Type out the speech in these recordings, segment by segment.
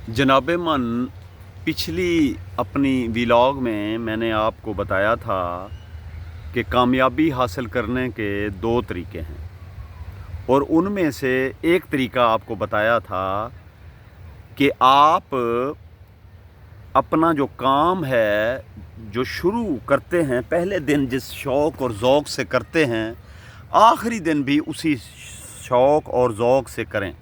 जनाब मन, पिछली अपनी व्लॉग में मैंने आपको बताया था कि कामयाबी हासिल करने के दो तरीके हैं और उनमें से एक तरीका आपको बताया था कि आप अपना जो काम है जो शुरू करते हैं पहले दिन जिस शौक़ और ज़ौक़ से करते हैं आखिरी दिन भी उसी शौक़ और ज़ौक़ से करें।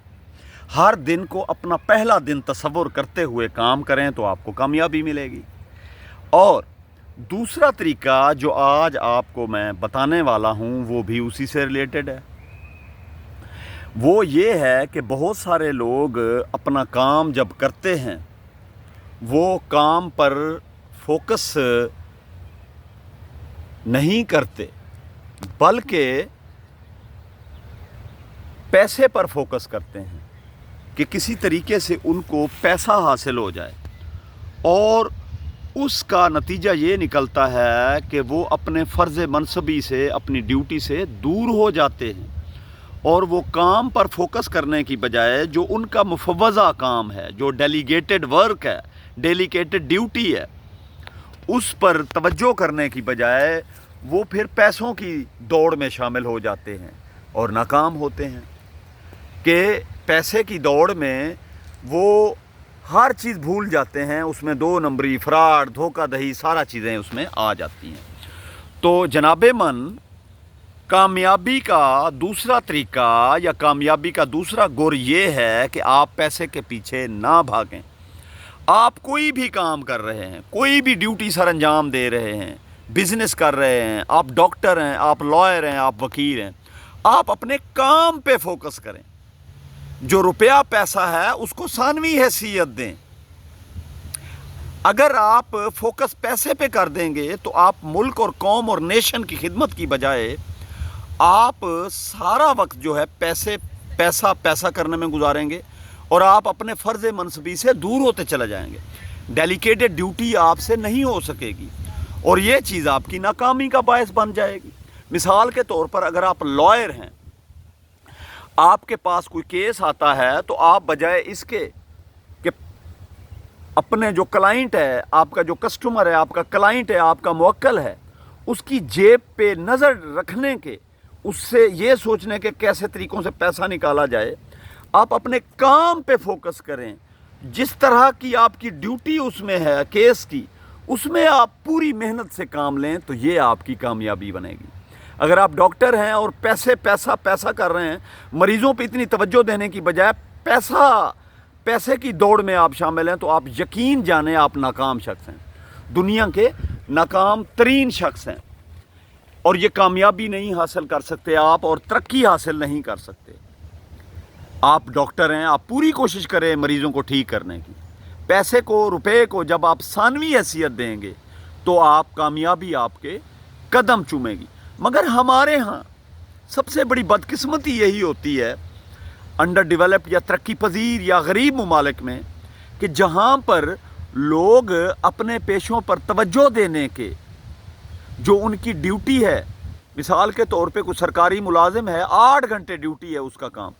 हर दिन को अपना पहला दिन तसव्वुर करते हुए काम करें तो आपको कामयाबी मिलेगी। और दूसरा तरीका जो आज आपको मैं बताने वाला हूँ वो भी उसी से रिलेटेड है। वो ये है कि बहुत सारे लोग अपना काम जब करते हैं वो काम पर फोकस नहीं करते बल्कि पैसे पर फोकस करते हैं कि किसी तरीके से उनको पैसा हासिल हो जाए, और उसका नतीजा ये निकलता है कि वो अपने फ़र्ज़ मनसबी से अपनी ड्यूटी से दूर हो जाते हैं और वो काम पर फोकस करने की बजाय जो उनका मुफव्वज़ा काम है, जो डेलीगेटेड वर्क है, डेलीगेटेड ड्यूटी है, उस पर तवज्जो करने की बजाय वो फिर पैसों की दौड़ में शामिल हो जाते हैं और नाकाम होते हैं कि पैसे की दौड़ में वो हर चीज़ भूल जाते हैं। उसमें दो नंबरी, फ्रॉड, धोखाधड़ी, सारा चीज़ें उसमें आ जाती हैं। तो जनाबे मन, कामयाबी का दूसरा तरीका या कामयाबी का दूसरा गुर ये है कि आप पैसे के पीछे ना भागें। आप कोई भी काम कर रहे हैं, कोई भी ड्यूटी सर अंजाम दे रहे हैं, बिज़नेस कर रहे हैं, आप डॉक्टर हैं, आप लॉयर हैं, आप वकील हैं, आप अपने काम पे फोकस करें। जो रुपया पैसा है उसको सानवी हैसियत दें। अगर आप फोकस पैसे पे कर देंगे तो आप मुल्क और कौम और नेशन की खिदमत की बजाय आप सारा वक्त जो है पैसा करने में गुजारेंगे और आप अपने फ़र्ज़ मनसबी से दूर होते चले जाएंगे। डेलीकेटेड ड्यूटी आपसे नहीं हो सकेगी और ये चीज़ आपकी नाकामी का बायस बन जाएगी। मिसाल के तौर पर अगर आप लॉयर हैं, आपके पास कोई केस आता है तो आप बजाय इसके कि अपने जो क्लाइंट है, आपका जो कस्टमर है, आपका क्लाइंट है, आपका मुवक्किल है, उसकी जेब पे नज़र रखने के, उससे ये सोचने के कैसे तरीक़ों से पैसा निकाला जाए, आप अपने काम पे फोकस करें। जिस तरह की आपकी ड्यूटी उसमें है केस की, उसमें आप पूरी मेहनत से काम लें तो ये आपकी कामयाबी बनेगी। अगर आप डॉक्टर हैं और पैसा कर रहे हैं, मरीज़ों पे इतनी तवज्जो देने की बजाय पैसे की दौड़ में आप शामिल हैं, तो आप यकीन जाने आप नाकाम शख्स हैं, दुनिया के नाकाम तरीन शख्स हैं और ये कामयाबी नहीं हासिल कर सकते आप और तरक्की हासिल नहीं कर सकते। आप डॉक्टर हैं, आप पूरी कोशिश करें मरीज़ों को ठीक करने की। पैसे को, रुपए को जब आप सानवी हैसियत देंगे तो आप कामयाबी आपके कदम चूमेगी। मगर हमारे यहाँ सबसे बड़ी बदकिस्मती यही होती है अंडर डेवलप्ड या तरक्की पजीर या गरीब ममालिक में कि जहाँ पर लोग अपने पेशों पर तवज्जो देने के जो उनकी ड्यूटी है, मिसाल के तौर पे कोई सरकारी मुलाजिम है, 8 घंटे ड्यूटी है उसका काम,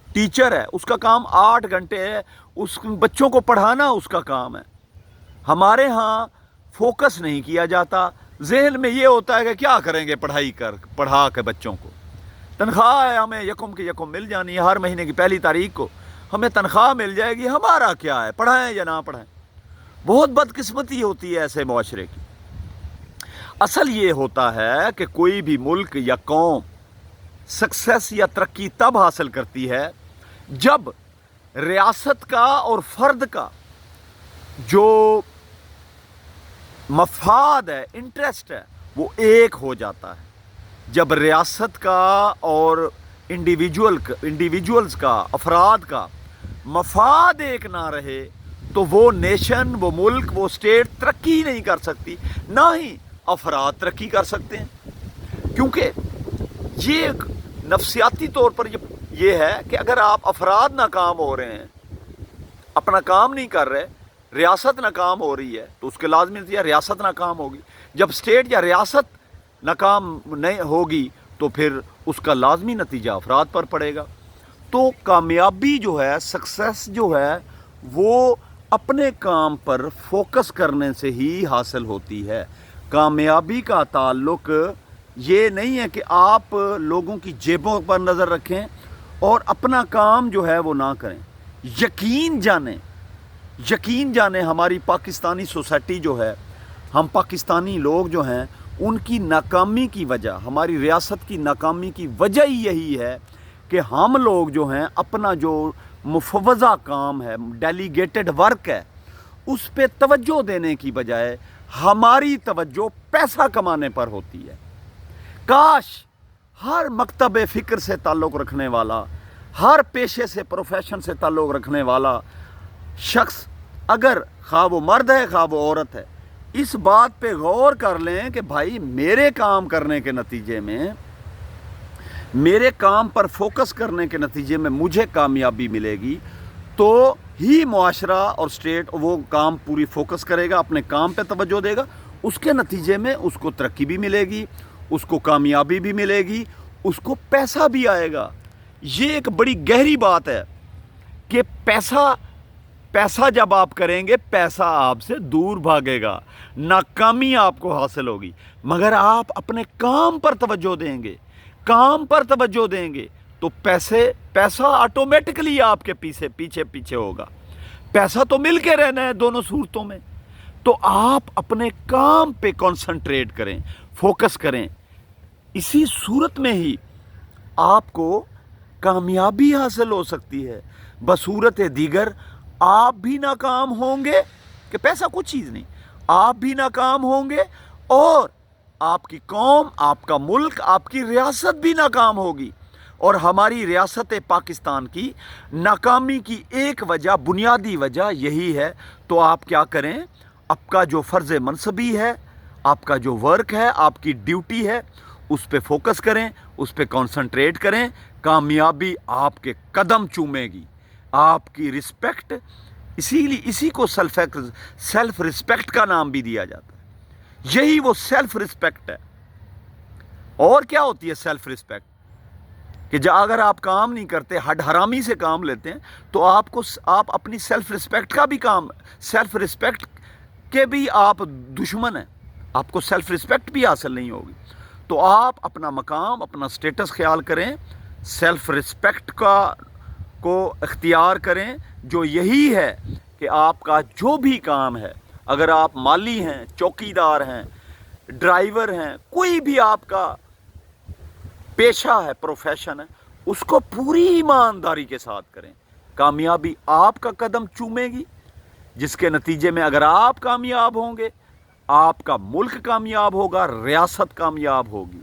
टीचर है उसका काम 8 घंटे है, उस बच्चों को पढ़ाना उसका काम है। हमारे यहाँ फोकस नहीं किया जाता, ज़हन में ये होता है कि क्या करेंगे पढ़ा के बच्चों को, तनख्वाह है हमें यकुम की यकुम मिल जानी है, हर महीने की पहली तारीख को हमें तनख्वाह मिल जाएगी, हमारा क्या है, पढ़ाएं या ना पढ़ाएं। बहुत बदकिस्मती होती है ऐसे मुआशरे की। असल ये होता है कि कोई भी मुल्क या कौम सक्सेस या तरक्की तब हासिल करती है जब रियासत का और फ़र्द का जो मफाद है, इंटरेस्ट है, वो एक हो जाता है। जब रियासत का और इंडिविजुअल्स का, अफराद का मफाद एक ना रहे तो वो नेशन, वो मुल्क, वो स्टेट तरक्की नहीं कर सकती, ना ही अफराद तरक्की कर सकते हैं। क्योंकि ये नफसियाती तौर पर ये है कि अगर आप अफराद नाकाम हो रहे हैं, अपना काम नहीं कर रहे, रियासत नाकाम हो रही है तो उसके लाजमी नतीजा रियासत नाकाम होगी। जब स्टेट या रियासत नाकाम नहीं होगी तो फिर उसका लाजमी नतीजा अफराद पर पड़ेगा। तो कामयाबी जो है, सक्सेस जो है, وہ اپنے کام پر فوکس کرنے سے ہی حاصل ہوتی ہے۔ کامیابی کا تعلق یہ نہیں ہے کہ آپ لوگوں کی جیبوں پر نظر رکھیں اور اپنا کام جو ہے وہ نہ کریں۔ یقین جانیں ہماری پاکستانی سوسائٹی جو ہے، ہم پاکستانی لوگ جو ہیں، ان کی ناکامی کی وجہ، ہماری ریاست کی ناکامی کی وجہ ہی یہی ہے کہ ہم لوگ جو ہیں اپنا جو مفوضہ کام ہے، ڈیلیگیٹڈ ورک ہے، اس پہ توجہ دینے کی بجائے ہماری توجہ پیسہ کمانے پر ہوتی ہے۔ کاش ہر مکتب فکر سے تعلق رکھنے والا، ہر پیشے سے، پروفیشن سے تعلق رکھنے والا شخص، اگر خواہ وہ مرد ہے خواہ وہ عورت ہے، اس بات پہ غور کر لیں کہ بھائی میرے کام کرنے کے نتیجے میں، میرے کام پر فوکس کرنے کے نتیجے میں مجھے کامیابی ملے گی، تو ہی معاشرہ اور اسٹیٹ وہ کام پوری فوکس کرے گا، اپنے کام پہ توجہ دے گا، اس کے نتیجے میں اس کو ترقی بھی ملے گی، اس کو کامیابی بھی ملے گی، اس کو پیسہ بھی آئے گا۔ یہ ایک بڑی گہری بات ہے کہ پیسہ جب آپ کریں گے، پیسہ آپ سے دور بھاگے گا، ناکامی آپ کو حاصل ہوگی۔ مگر آپ اپنے کام پر توجہ دیں گے تو پیسہ آٹومیٹکلی آپ کے پیچھے ہوگا۔ پیسہ تو مل کے رہنا ہے دونوں صورتوں میں، تو آپ اپنے کام پہ کنسنٹریٹ کریں، فوکس کریں۔ اسی صورت میں ہی آپ کو کامیابی حاصل ہو سکتی ہے۔ بصورت دیگر آپ بھی ناکام ہوں گے، کہ پیسہ کچھ چیز نہیں، آپ بھی ناکام ہوں گے، اور آپ کی قوم، آپ کا ملک، آپ کی ریاست بھی ناکام ہوگی۔ اور ہماری ریاست پاکستان کی ناکامی کی ایک وجہ، بنیادی وجہ یہی ہے۔ تو آپ کیا کریں؟ آپ کا جو فرض منصبی ہے، آپ کا جو ورک ہے، آپ کی ڈیوٹی ہے، اس پہ فوکس کریں، اس پہ کنسنٹریٹ کریں۔ کامیابی آپ کے قدم چومے گی، آپ کی رسپیکٹ، اسی کو سیلف رسپیکٹ کا نام بھی دیا جاتا ہے۔ یہی وہ سیلف رسپیکٹ ہے۔ اور کیا ہوتی ہے سیلف رسپیکٹ؟ کہ اگر آپ کام نہیں کرتے، ہڈ حرامی سے کام لیتے ہیں، تو آپ اپنی سیلف رسپیکٹ کے بھی آپ دشمن ہیں، آپ کو سیلف رسپیکٹ بھی حاصل نہیں ہوگی۔ تو آپ اپنا مقام، اپنا سٹیٹس خیال کریں، سیلف رسپیکٹ کو اختیار کریں، جو یہی ہے کہ آپ کا جو بھی کام ہے، اگر آپ مالی ہیں، چوکیدار ہیں، ڈرائیور ہیں، کوئی بھی آپ کا پیشہ ہے، پروفیشن ہے، اس کو پوری ایمانداری کے ساتھ کریں۔ کامیابی آپ کا قدم چومے گی، جس کے نتیجے میں اگر آپ کامیاب ہوں گے، آپ کا ملک کامیاب ہوگا، ریاست کامیاب ہوگی۔